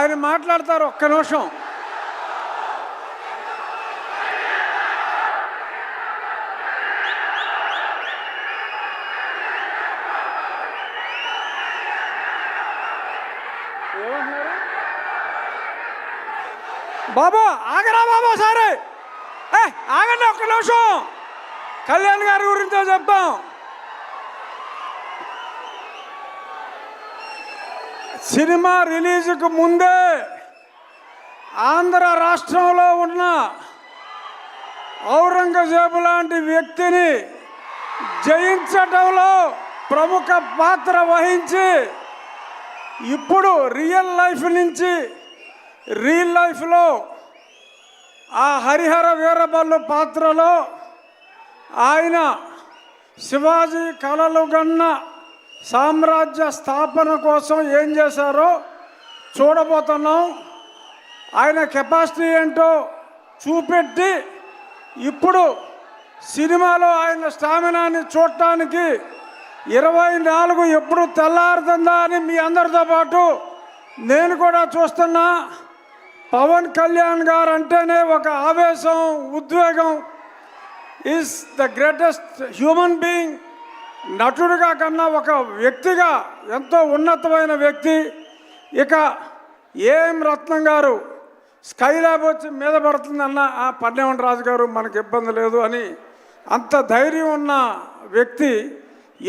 ఆయన మాట్లాడతారు. ఒక్క నిమిషం. బాబా ఆగరా బాబా, సరే ఆగండి ఒక్క నిమిషం. కళ్యాణ్ గారి గురించో చెప్తాం. సినిమా రిలీజ్కు ముందే ఆంధ్ర రాష్ట్రంలో ఉన్న ఔరంగజేబు లాంటి వ్యక్తిని జయించడంలో ప్రముఖ పాత్ర వహించి ఇప్పుడు రియల్ లైఫ్ నుంచి రియల్ లైఫ్లో ఆ హరిహర వీరబల్లు పాత్రలో ఆయన శివాజీ కలలు గన్న సామ్రాజ్య స్థాపన కోసం ఏం చేశారో చూడబోతున్నాం. ఆయన కెపాసిటీ ఏంటో చూపెట్టి ఇప్పుడు సినిమాలో ఆయన స్టామినాని చూడటానికి 24 ఎప్పుడు తెల్లారుతుందా అని మీ అందరితో పాటు నేను కూడా చూస్తున్నా. పవన్ కళ్యాణ్ గారు అంటేనే ఒక ఆవేశం, ఉద్వేగం. Is the greatest human being. నటుడిగా కన్నా ఒక వ్యక్తిగా ఎంతో ఉన్నతమైన వ్యక్తి. ఇక ఏం రత్నం గారు స్కైలాబ్ వచ్చి మీద పడుతుందన్న పన్నెవన్ రాజు గారు మనకు ఇబ్బంది లేదు అని అంత ధైర్యం ఉన్న వ్యక్తి.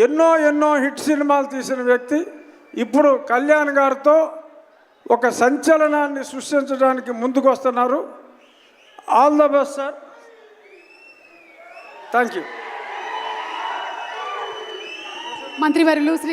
ఎన్నో హిట్ సినిమాలు తీసిన వ్యక్తి. ఇప్పుడు కళ్యాణ్ గారితో ఒక సంచలనాన్ని సృష్టించడానికి ముందుకు వస్తున్నారు. All the best sir. Thank you. మంత్రివర్యులు శ్రీ